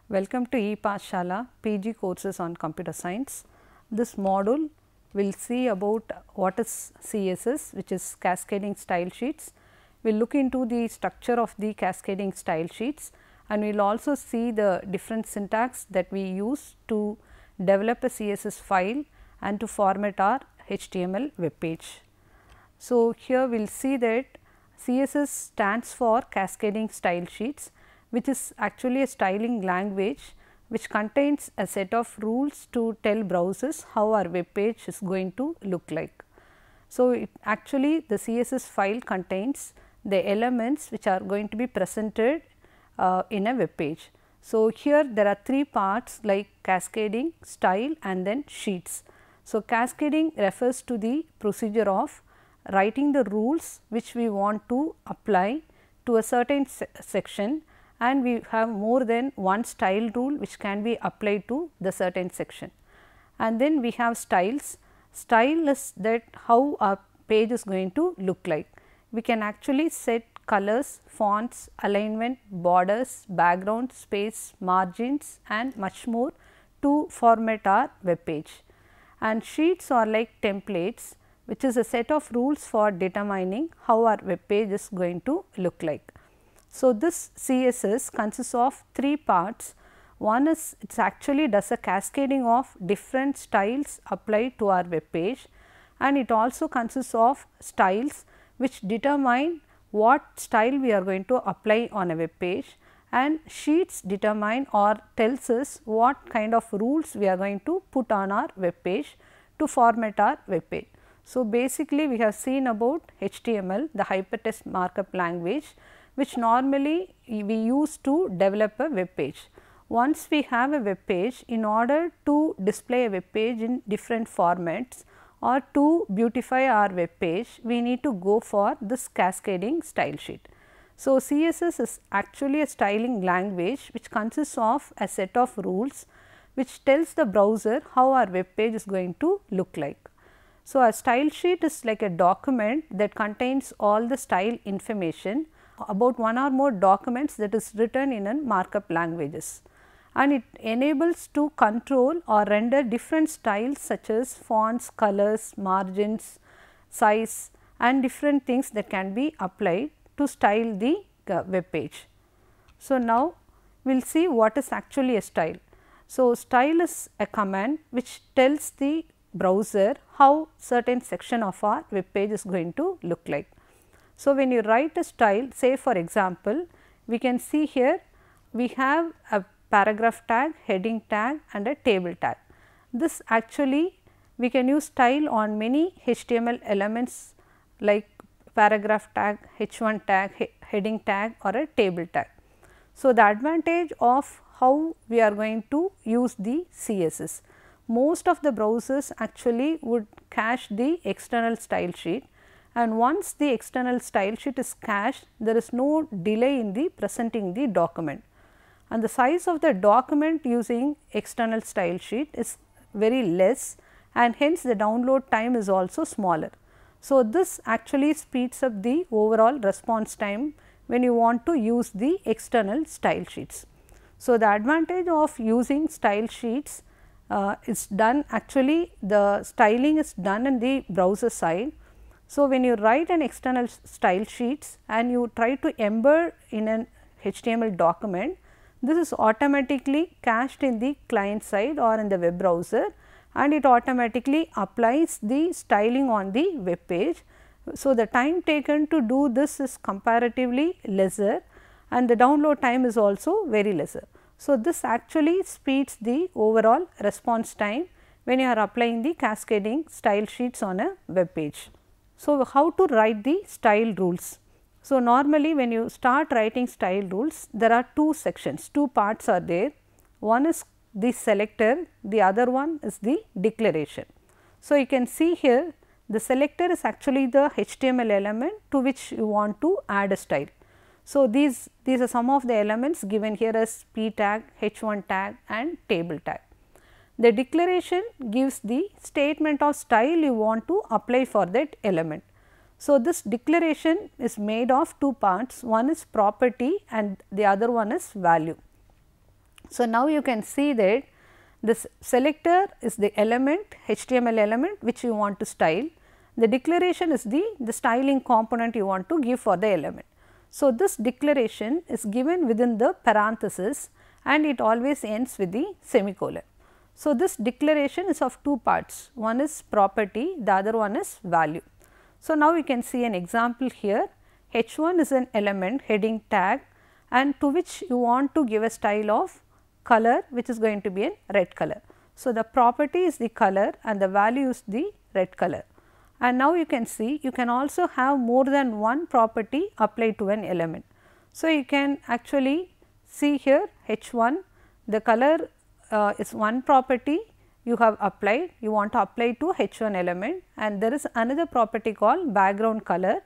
Welcome to ePathshala PG courses on computer science. This module will see about what is CSS, which is cascading style sheets. We will look into the structure of the cascading style sheets, and we will also see the different syntax that we use to develop a CSS file and to format our HTML web page. So, here we will see that CSS stands for cascading style sheets, which is actually a styling language which contains a set of rules to tell browsers how our web page is going to look like. So, actually the CSS file contains the elements which are going to be presented in a web page. So, here there are three parts like cascading, style and then sheets. So, cascading refers to the procedure of writing the rules which we want to apply to a certain section, and we have more than one style rule which can be applied to the certain section. And then we have styles. Style is that how our page is going to look like. We can actually set colors, fonts, alignment, borders, background, space, margins and much more to format our web page. And sheets are like templates, which is a set of rules for determining how our web page is going to look like. So, this CSS consists of three parts. One is it actually does a cascading of different styles applied to our web page, and it also consists of styles which determine what style we are going to apply on a web page, and sheets determine or tells us what kind of rules we are going to put on our web page to format our web page. So, basically we have seen about HTML, the hypertext markup language, which normally we use to develop a web page. Once we have a web page, in order to display a web page in different formats or to beautify our web page, we need to go for this cascading style sheet. So, CSS is actually a styling language which consists of a set of rules which tells the browser how our web page is going to look like. So, a style sheet is like a document that contains all the style information about one or more documents that is written in a markup languages, and it enables to control or render different styles such as fonts, colors, margins, size and different things that can be applied to style the web page. So, now we will see what is actually a style. So, style is a command which tells the browser how certain section of our web page is going to look like. So, when you write a style, say for example, we can see here we have a paragraph tag, heading tag and a table tag. This actually we can use style on many HTML elements like paragraph tag, H1 tag, heading tag or a table tag. So, the advantage of how we are going to use the CSS, most of the browsers actually would cache the external style sheet, and once the external style sheet is cached, there is no delay in the presenting the document, and the size of the document using external style sheet is very less, and hence the download time is also smaller. So, this actually speeds up the overall response time when you want to use the external style sheets. So, the advantage of using style sheets is done, actually the styling is done in the browser side. So, when you write an external style sheets and you try to embed in an HTML document, this is automatically cached in the client side or in the web browser, and it automatically applies the styling on the web page. So, the time taken to do this is comparatively lesser, and the download time is also very lesser. So, this actually speeds the overall response time when you are applying the cascading style sheets on a web page. So, how to write the style rules? So, normally when you start writing style rules, there are two sections, two parts are there. One is the selector, the other one is the declaration. So, you can see here the selector is actually the HTML element to which you want to add a style. So, these are some of the elements given here as p tag, h1 tag and table tag. The declaration gives the statement of style you want to apply for that element. So, this declaration is made of two parts, one is property and the other one is value. So, now you can see that this selector is the element, HTML element which you want to style. The declaration is the styling component you want to give for the element. So, this declaration is given within the parenthesis and it always ends with the semicolon. So, this declaration is of two parts, one is property, the other one is value. So, now we can see an example here. H1 is an element heading tag and to which you want to give a style of color which is going to be in red color. So, the property is the color and the value is the red color. And now you can see you can also have more than one property applied to an element. So, you can actually see here H1, the color is one property you have applied, you want to apply to H1 element, and there is another property called background color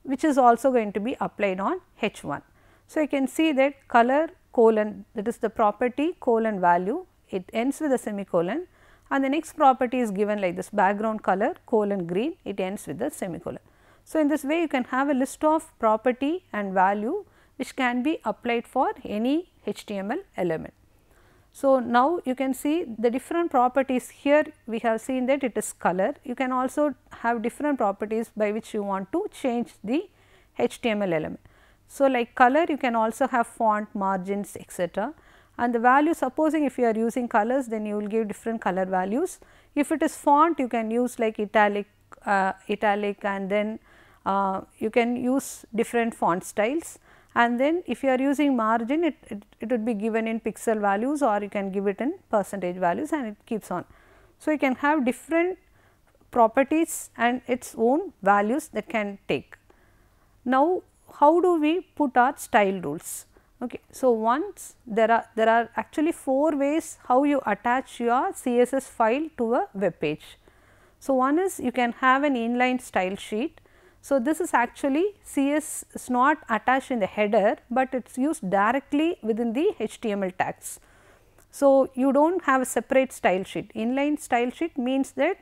which is also going to be applied on H1. So, you can see that color colon, that is the property colon value, it ends with a semicolon, and the next property is given like this, background color colon green, it ends with a semicolon. So, in this way you can have a list of property and value which can be applied for any HTML element. So, now you can see the different properties here, we have seen that it is color. You can also have different properties by which you want to change the HTML element. So, like color you can also have font, margins, etc. And the value, supposing if you are using colors, then you will give different color values. If it is font, you can use like italic and then you can use different font styles. And then if you are using margin, it would be given in pixel values or you can give it in percentage values and it keeps on. So, you can have different properties and its own values that can take. Now, how do we put our style rules? Okay. So, once there are actually 4 ways how you attach your CSS file to a web page. So, one is you can have an inline style sheet. So, this is actually CS is not attached in the header, but it is used directly within the HTML tags. So, you do not have a separate style sheet. Inline style sheet means that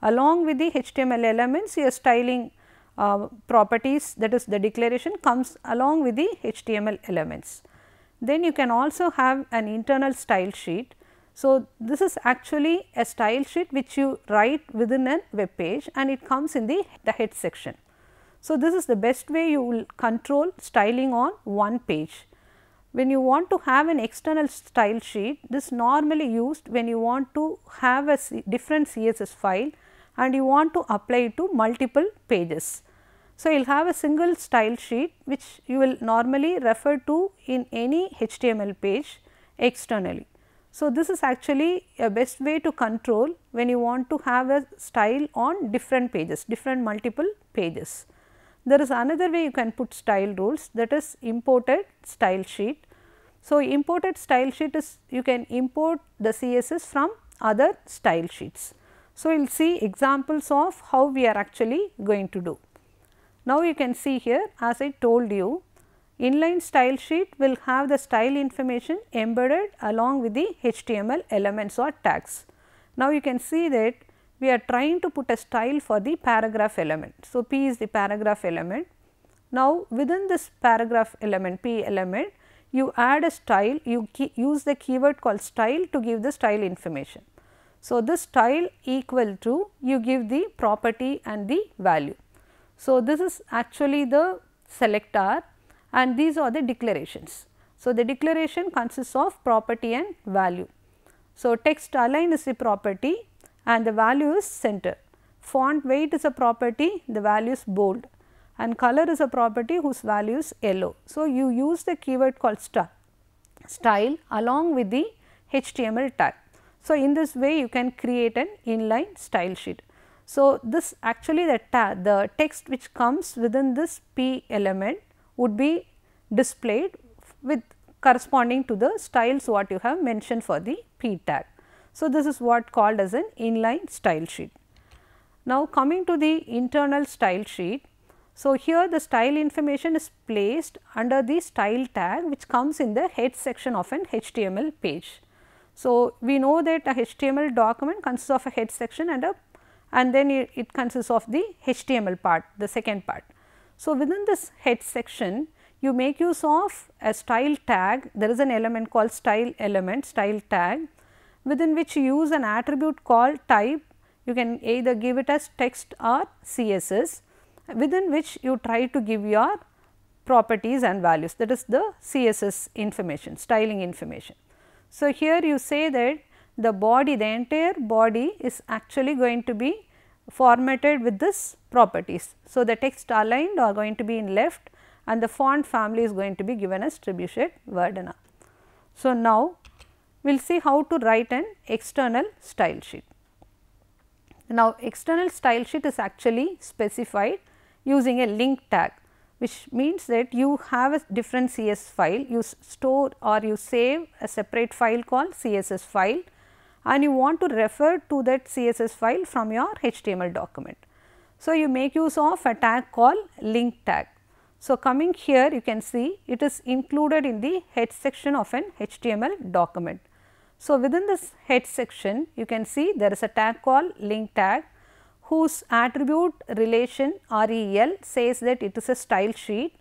along with the HTML elements, your styling properties, that is the declaration, comes along with the HTML elements. Then you can also have an internal style sheet. So, this is actually a style sheet which you write within a web page and it comes in the head section. So, this is the best way you will control styling on one page. When you want to have an external style sheet, this is normally used when you want to have a different CSS file and you want to apply it to multiple pages. So, you will have a single style sheet which you will normally refer to in any HTML page externally. So, this is actually a best way to control when you want to have a style on different pages, different multiple pages. There is another way you can put style rules, that is imported style sheet. So, imported style sheet is you can import the CSS from other style sheets. So, we will see examples of how we are actually going to do. Now, you can see here, as I told you, inline style sheet will have the style information embedded along with the HTML elements or tags. Now, you can see that we are trying to put a style for the paragraph element. So, P is the paragraph element. Now, within this paragraph element, P element, you add a style, you use the keyword called style to give the style information. So, this style equal to, you give the property and the value. So, this is actually the selector and these are the declarations. So, the declaration consists of property and value. So, text align is the property and the value is center. Font weight is a property, the value is bold, and color is a property whose value is yellow. So, you use the keyword called style along with the HTML tag. So, in this way you can create an inline style sheet. So, this actually the text which comes within this P element would be displayed with corresponding to the styles what you have mentioned for the P tag. So, this is what called as an inline style sheet. Now, coming to the internal style sheet. So, here the style information is placed under the style tag which comes in the head section of an HTML page. So, we know that a HTML document consists of a head section and then it consists of the HTML part, the second part. So, within this head section you make use of a style tag. There is an element called style element, style tag, within which you use an attribute called type. You can either give it as text or CSS, within which you try to give your properties and values, that is the CSS information, styling information. So, here you say that the body, the entire body is actually going to be formatted with this properties. So, the text aligned are going to be in left and the font family is going to be given as trebuchet Verdana. So, now we will see how to write an external style sheet. Now, external style sheet is actually specified using a link tag, which means that you have a different CSS file, you store or you save a separate file called CSS file and you want to refer to that CSS file from your HTML document. So, you make use of a tag called link tag. So, coming here you can see it is included in the head section of an HTML document. So, within this head section you can see there is a tag called link tag, whose attribute relation rel says that it is a style sheet,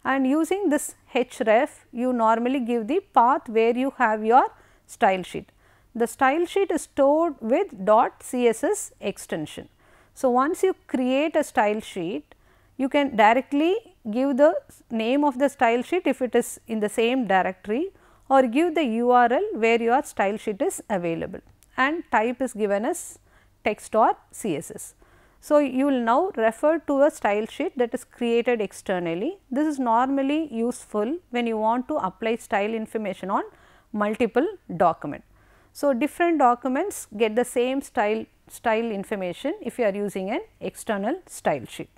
and using this href you normally give the path where you have your style sheet. The style sheet is stored with .css extension. So, once you create a style sheet, you can directly give the name of the style sheet if it is in the same directory, or give the URL where your style sheet is available, and type is given as text or CSS. So, you will now refer to a style sheet that is created externally. This is normally useful when you want to apply style information on multiple documents. So, different documents get the same style information if you are using an external style sheet.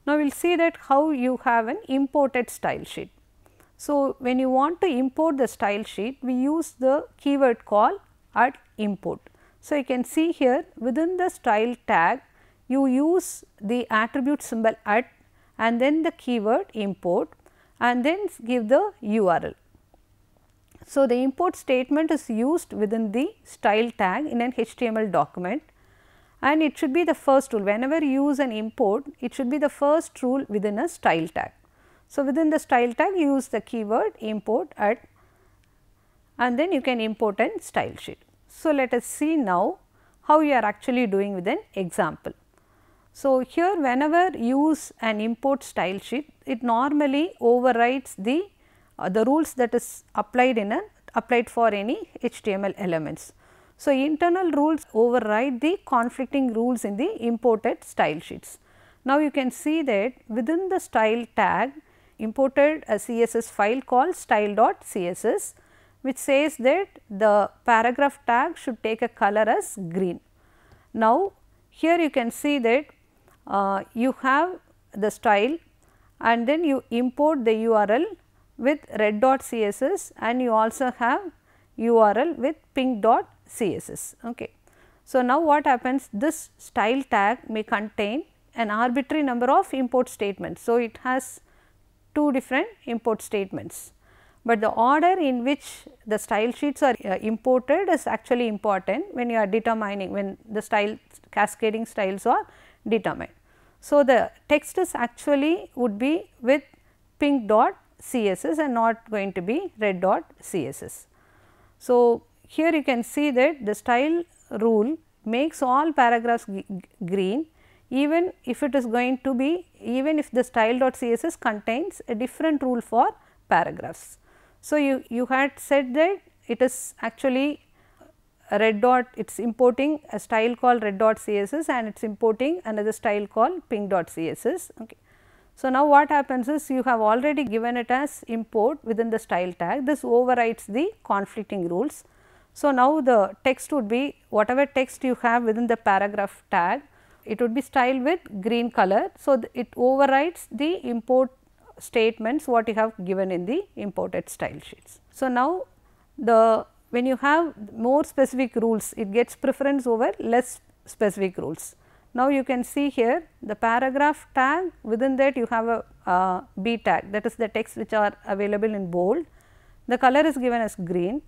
Now, we will see that how you have an imported style sheet. So, when you want to import the style sheet, we use the keyword call @import. So, you can see here within the style tag you use the attribute symbol @ and then the keyword import and then give the URL. So, the import statement is used within the style tag in an HTML document, and it should be the first rule. Whenever you use an import, it should be the first rule within a style tag. So, within the style tag you use the keyword import @ and then you can import an style sheet. So, let us see now how you are actually doing with an example. So, here whenever you use an import style sheet, it normally overrides the rules that is applied for any HTML elements. So, internal rules override the conflicting rules in the imported style sheets. Now, you can see that within the style tag imported a CSS file called style.css, which says that the paragraph tag should take a color as green. Now, here you can see that you have the style and then you import the URL with red.css and you also have URL with pink.css. Okay. So, now what happens, this style tag may contain an arbitrary number of import statements. So, it has two different import statements, but the order in which the style sheets are imported is actually important when you are determining, when the style cascading styles are determined. So, the text is actually would be with pink.css and not going to be red.css. So, here you can see that the style rule makes all paragraphs green, even if it is going to be, even if the style.css contains a different rule for paragraphs. So, you had said that it is actually red dot, it is importing a style called red.css and it is importing another style called pink.css. Okay. So, now what happens is you have already given it as import within the style tag, this overrides the conflicting rules. So, now the text would be whatever text you have within the paragraph tag, it would be styled with green color. So, it overrides the import statements what you have given in the imported style sheets. So, now when you have more specific rules, it gets preference over less specific rules. Now, you can see here the paragraph tag, within that you have a B tag, that is the text which are available in bold, the color is given as green,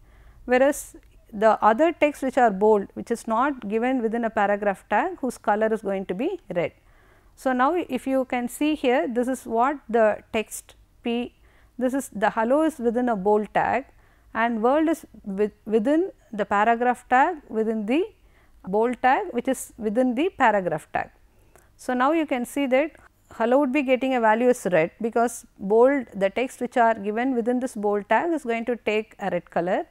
whereas the other text which are bold, which is not given within a paragraph tag, whose color is going to be red. So, now if you can see here, this is what the text P, this is the hello is within a bold tag and world is within the paragraph tag within the bold tag which is within the paragraph tag. So, now you can see that hello would be getting a value as red because bold, the text which are given within this bold tag is going to take a red color,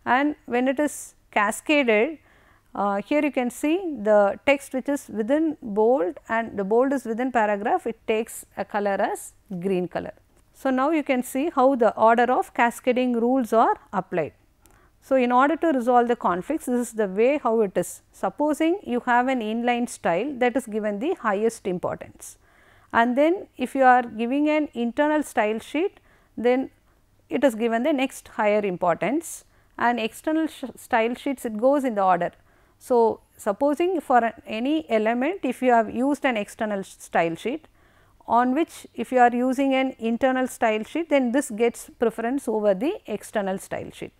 and when it is cascaded, here you can see the text which is within bold and the bold is within paragraph, it takes a color as green color. So, now you can see how the order of cascading rules are applied. So, in order to resolve the conflicts, this is the way how it is. Supposing you have an inline style that is given the highest importance, and then if you are giving an internal style sheet, then it is given the next higher importance, and external style sheets it goes in the order. So, supposing for any element if you have used an external style sheet, on which if you are using an internal style sheet, then this gets preference over the external style sheet.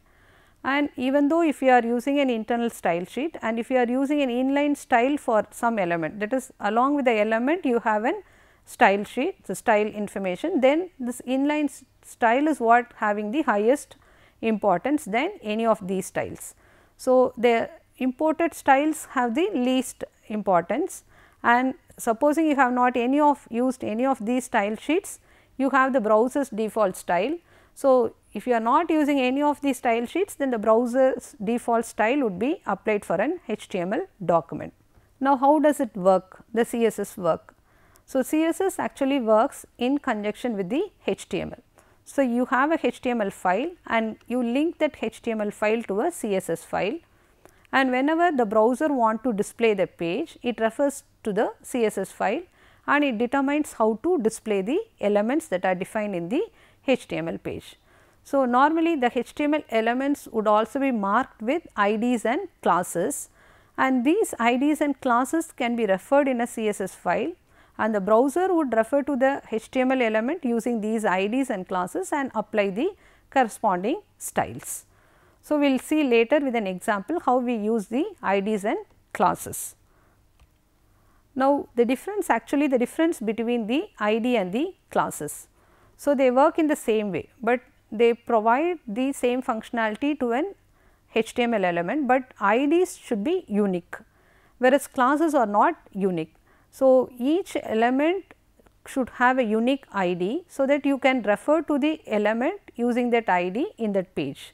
And even though if you are using an internal style sheet and if you are using an inline style for some element, that is along with the element you have an style sheet, the style information, then this inline style is what having the highest importance than any of these styles. So, the imported styles have the least importance, and supposing you have not used any of these style sheets, you have the browser's default style. So, if you are not using any of these style sheets, then the browser's default style would be applied for an HTML document. Now, how does it work, the CSS work? So, CSS actually works in conjunction with the HTML. So, you have a HTML file and you link that HTML file to a CSS file, and whenever the browser want to display the page, it refers to the CSS file and it determines how to display the elements that are defined in the HTML page. So, normally the HTML elements would also be marked with IDs and classes, and these IDs and classes can be referred in a CSS file, and the browser would refer to the HTML element using these IDs and classes and apply the corresponding styles. So, we will see later with an example how we use the IDs and classes. Now, the difference between the ID and the classes. So, they work in the same way, but they provide the same functionality to an HTML element, but IDs should be unique, whereas classes are not unique. So, each element should have a unique ID, so that you can refer to the element using that ID in that page,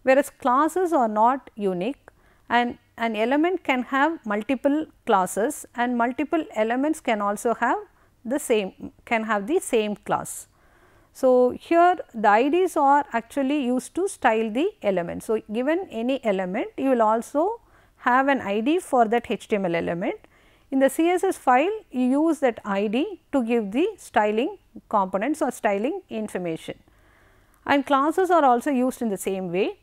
whereas classes are not unique, and an element can have multiple classes and multiple elements can also have the same class. So, here the IDs are actually used to style the element. So, given any element, you will also have an ID for that HTML element. In the CSS file, you use that ID to give the styling components or styling information, and classes are also used in the same way.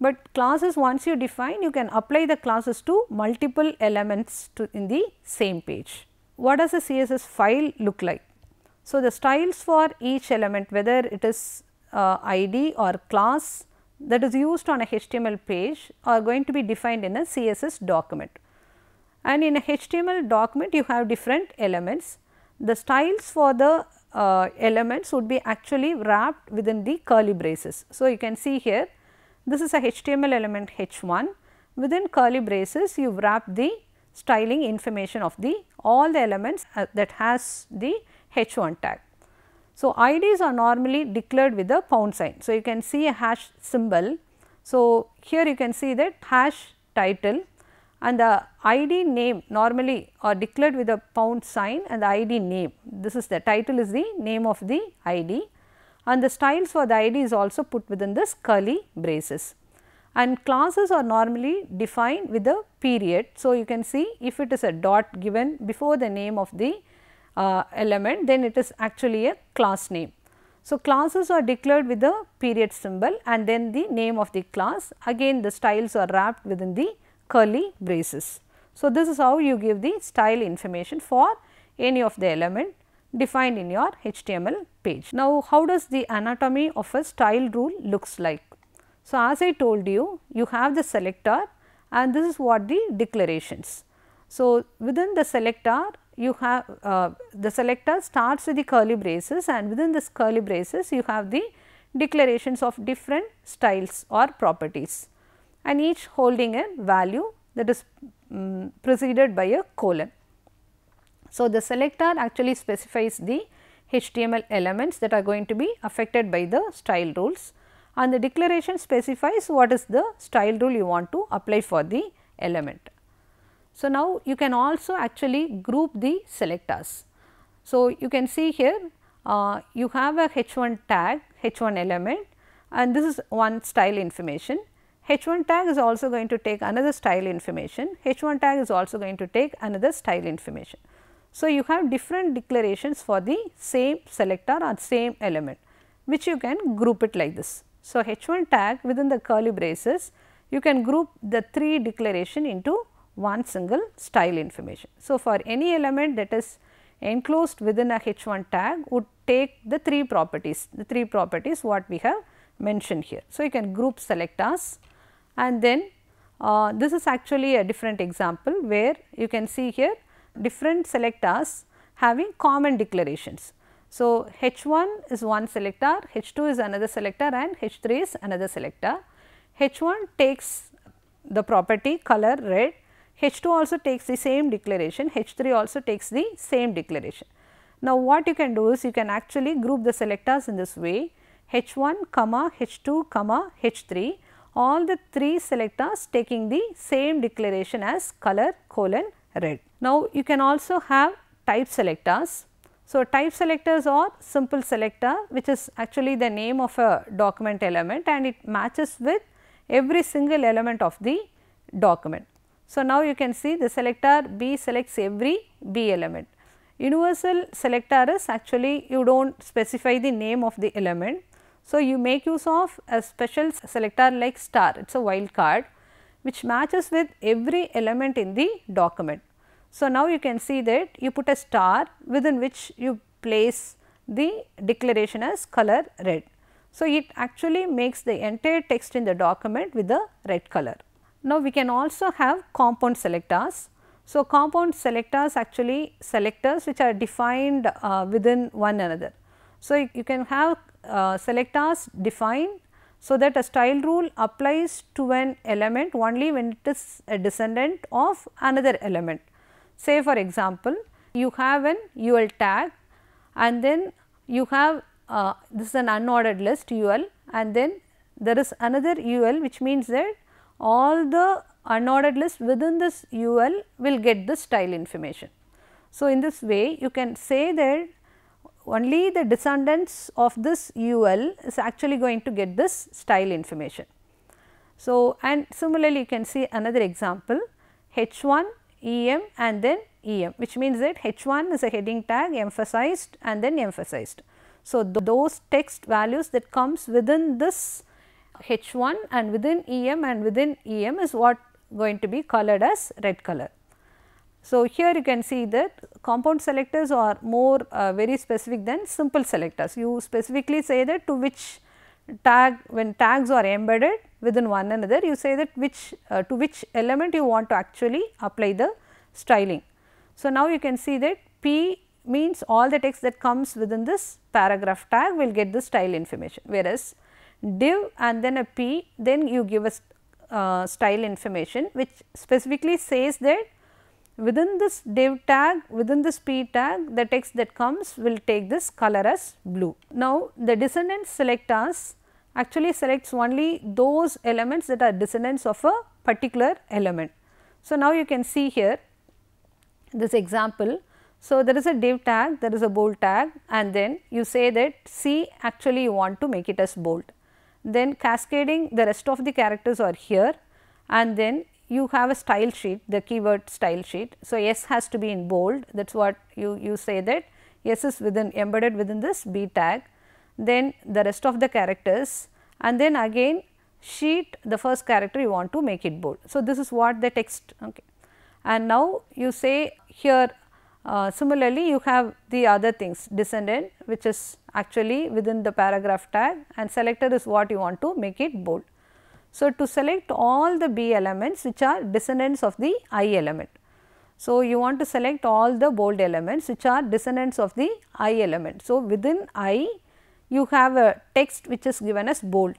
But classes, once you define, you can apply the classes to multiple elements in the same page. What does a CSS file look like? So, the styles for each element, whether it is ID or class that is used on a HTML page, are going to be defined in a CSS document. And in a HTML document, you have different elements. The styles for the elements would be actually wrapped within the curly braces. So, you can see here, this is a HTML element H1. Within curly braces, you wrap the styling information of all the elements that has the H1 tag. So, IDs are normally declared with a pound sign. So, you can see a hash symbol. So, here you can see that hash title and the ID name normally are declared with a pound sign and the ID name. This is the title is the name of the ID, and the styles for the ID is also put within this curly braces. And classes are normally defined with a period. So, you can see if it is a dot given before the name of the element, then it is actually a class name. So, classes are declared with the period symbol and then the name of the class, again the styles are wrapped within the curly braces. So, this is how you give the style information for any of the element defined in your HTML page. Now, how does the anatomy of a style rule looks like? So, as I told you, you have the selector and this is what the declarations. So, within the selector, you have the selector starts with the curly braces, and within this curly braces you have the declarations of different styles or properties, and each holding a value that is preceded by a colon. So, the selector actually specifies the HTML elements that are going to be affected by the style rules, and the declaration specifies what is the style rule you want to apply for the element. So, now you can also actually group the selectors. So, you can see here you have a H1 tag, H1 element, and this is one style information. H1 tag is also going to take another style information, H1 tag is also going to take another style information. So, you have different declarations for the same selector or same element, which you can group it like this. So, H1 tag within the curly braces, you can group the 3 declaration into one single style information. So, for any element that is enclosed within a H1 tag would take the 3 properties what we have mentioned here. So, you can group selectors, and then this is actually a different example where you can see here different selectors having common declarations. So, H1 is one selector, H2 is another selector, and H3 is another selector. H1 takes the property color red, H2 also takes the same declaration, H3 also takes the same declaration. Now, what you can do is you can actually group the selectors in this way, H1, H2, H3, all the 3 selectors taking the same declaration as color colon red. Now, you can also have type selectors. So, type selectors are simple selector, which is actually the name of a document element, and it matches with every single element of the document. So, now you can see the selector B selects every B element. Universal selector is actually you do not specify the name of the element. So, you make use of a special selector like star, it is a wildcard which matches with every element in the document. So, now you can see that you put a star within which you place the declaration as color red. So, it actually makes the entire text in the document with the red color. Now, we can also have compound selectors. So, compound selectors actually selectors which are defined within one another. So, you can have selectors defined so that a style rule applies to an element only when it is a descendant of another element. Say for example, you have an UL tag, and then you have this is an unordered list UL, and then there is another UL, which means that all the unordered list within this UL will get this style information. So, in this way you can say that only the descendants of this UL is actually going to get this style information. So, and similarly you can see another example H1 EM and then EM, which means that H1 is a heading tag emphasized and then emphasized. So, those text values that comes within this H1 and within EM and within EM is what going to be colored as red color. So, here you can see that compound selectors are more very specific than simple selectors. You specifically say that to which tag, when tags are embedded within one another, you say that which to which element you want to actually apply the styling. So, now you can see that P means all the text that comes within this paragraph tag will get the style information, whereas div and then a P, then you give a style information which specifically says that within this div tag, within this P tag, the text that comes will take this color as blue. Now, the descendant selectors actually selects only those elements that are descendants of a particular element. So, now you can see here this example. So, there is a div tag, there is a bold tag, and then you say that C actually you want to make it as bold. Then cascading, the rest of the characters are here, and then you have a style sheet, the keyword style sheet. So, S has to be in bold, that is what you say that S is within embedded within this B tag, then the rest of the characters, and then again sheet, the first character you want to make it bold. So, this is what the text, okay. And now you say here similarly you have the other things, descendant, which is actually within the paragraph tag, and selector is what you want to make it bold. So, to select all the B elements which are descendants of the I element. So, you want to select all the bold elements which are descendants of the I element. So, within I you have a text which is given as bold.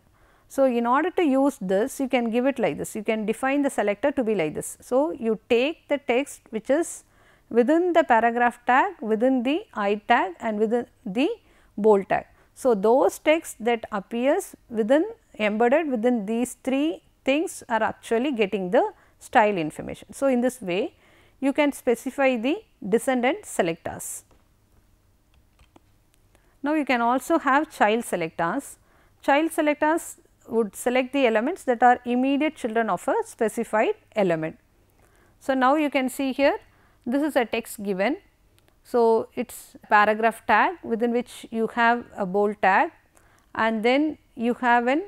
So, in order to use this, you can give it like this, you can define the selector to be like this. So, you take the text which is within the paragraph tag, within the I tag and within the bold tag. So, those text that appears within embedded within these three things are actually getting the style information. So, in this way you can specify the descendant selectors. Now, you can also have child selectors. Child selectors would select the elements that are immediate children of a specified element. So, now you can see here this is a text given. So, it is paragraph tag within which you have a bold tag and then you have an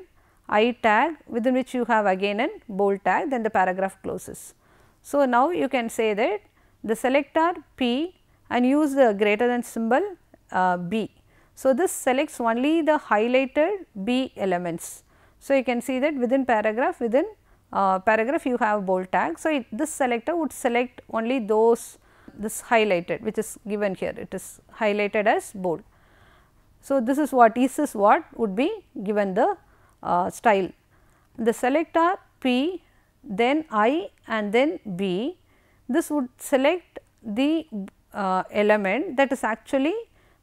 I tag within which you have again a bold tag, then the paragraph closes. So, now you can say that the selector P and use the greater than symbol B. So, this selects only the highlighted B elements. So, you can see that within paragraph you have bold tag. So, this selector would select only those this highlighted which is given here, it is highlighted as bold. So, this is what would be given the style. The selector P, then I and then B, this would select the element that is actually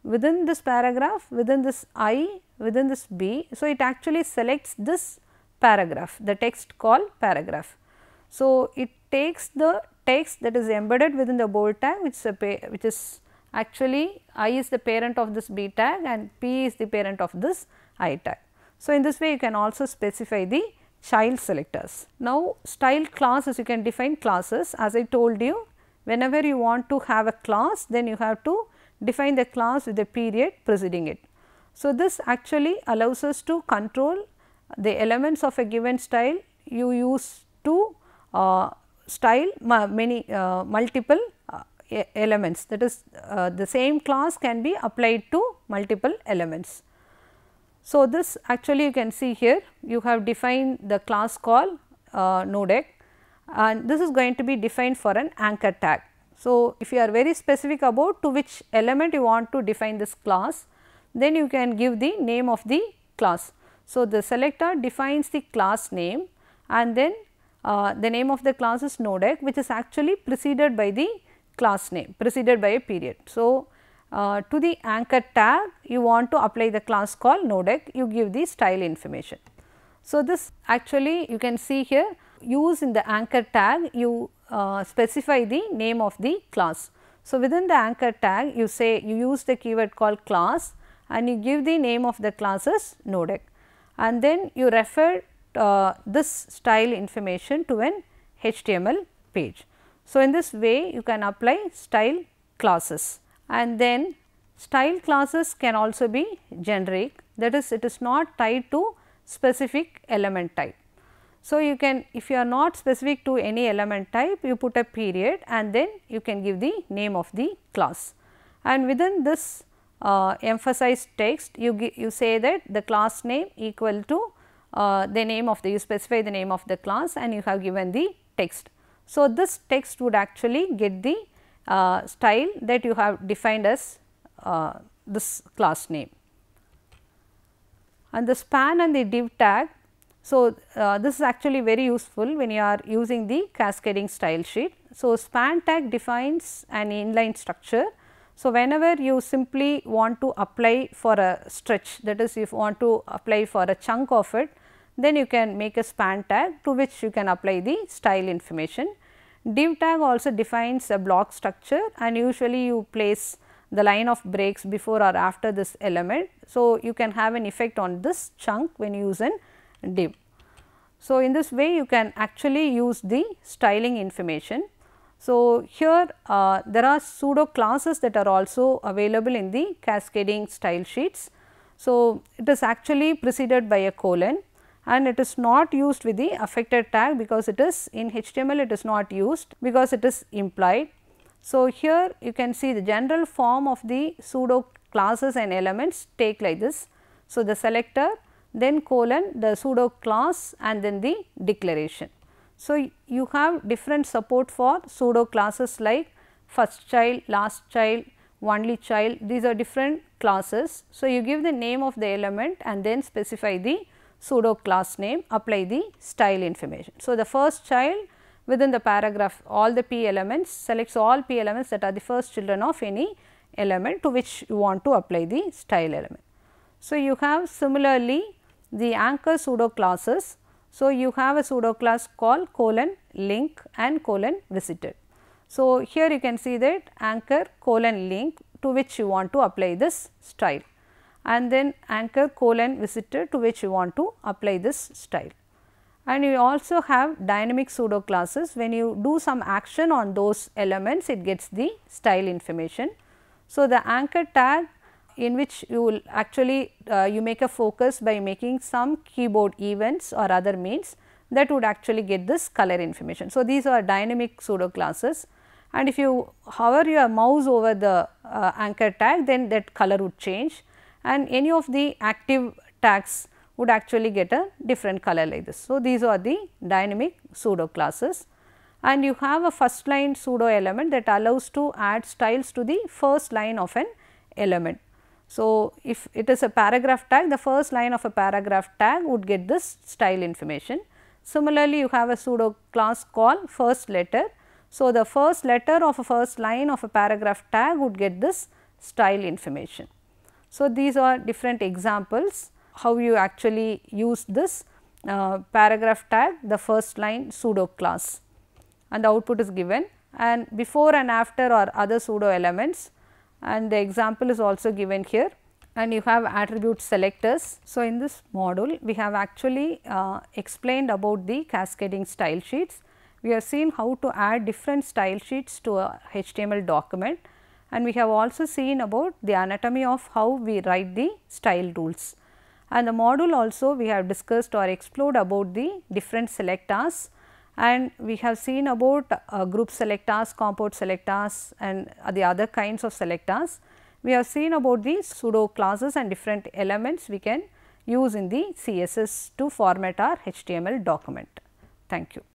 within this paragraph, within this I, within this B. So, it actually selects this paragraph, the text called paragraph. So, it takes the text that is embedded within the bold tag which is actually I is the parent of this B tag and P is the parent of this I tag. So, in this way you can also specify the child selectors. Now, style classes, you can define classes. As I told you, whenever you want to have a class, then you have to define the class with a period preceding it. So, this actually allows us to control the elements of a given style. You use to style multiple elements, that is the same class can be applied to multiple elements. So, this actually you can see here you have defined the class called nodec and this is going to be defined for an anchor tag. So, if you are very specific about to which element you want to define this class, then you can give the name of the class. So, the selector defines the class name and then the name of the class is nodec, which is actually preceded by the class name, preceded by a period. So, to the anchor tag you want to apply the class called nodec, you give the style information. So, this actually you can see here use in the anchor tag you specify the name of the class. So, within the anchor tag you say you use the keyword called class and you give the name of the class as nodec and then you refer this style information to an HTML page. So, in this way you can apply style classes and then style classes can also be generic, that is it is not tied to specific element type. So, you can if you are not specific to any element type you put a period and then you can give the name of the class and within this emphasized text you say that the class name equal to the name of the you specify the name of the class and you have given the text. So, this text would actually get the style that you have defined as this class name. And the span and the div tag. So, this is actually very useful when you are using the cascading style sheet. So, span tag defines an inline structure. So, whenever you simply want to apply for a stretch, that is if you want to apply for a chunk of it, then you can make a span tag to which you can apply the style information. Div tag also defines a block structure and usually you place the line of breaks before or after this element. So, you can have an effect on this chunk when you use an div. So, in this way you can actually use the styling information. So, here there are pseudo classes that are also available in the cascading style sheets. So, it is actually preceded by a colon and it is not used with the affected tag because it is in HTML it is not used because it is implied. So, here you can see the general form of the pseudo classes and elements take like this. So, the selector then colon the pseudo class and then the declaration. So, you have different support for pseudo classes like first child, last child, only child, these are different classes. So, you give the name of the element and then specify the pseudo class name, apply the style information. So, the first child within the paragraph, all the p elements, selects all p elements that are the first children of any element to which you want to apply the style element. So, you have similarly the anchor pseudo classes. So, you have a pseudo class called colon link and colon visited. So, here you can see that anchor colon link to which you want to apply this style, and then anchor colon visited to which you want to apply this style. And you also have dynamic pseudo classes. When you do some action on those elements, it gets the style information. So, the anchor tag, in which you will actually you make a focus by making some keyboard events or other means, that would actually get this color information. So, these are dynamic pseudo classes, and if you hover your mouse over the anchor tag, then that color would change, and any of the active tags would actually get a different color like this. So, these are the dynamic pseudo classes, and you have a first line pseudo element that allows to add styles to the first line of an element. So, if it is a paragraph tag, the first line of a paragraph tag would get this style information. Similarly, you have a pseudo class called first letter. So, the first letter of a first line of a paragraph tag would get this style information. So, these are different examples how you actually use this paragraph tag, the first line pseudo class, and the output is given, and before and after are other pseudo elements, and the example is also given here, and you have attribute selectors. So, in this module we have actually explained about the cascading style sheets. We have seen how to add different style sheets to a HTML document, and we have also seen about the anatomy of how we write the style rules. And the module also we have discussed or explored about the different selectors, and we have seen about group selectors, compound selectors, and the other kinds of selectors. We have seen about the pseudo classes and different elements we can use in the CSS to format our HTML document. Thank you.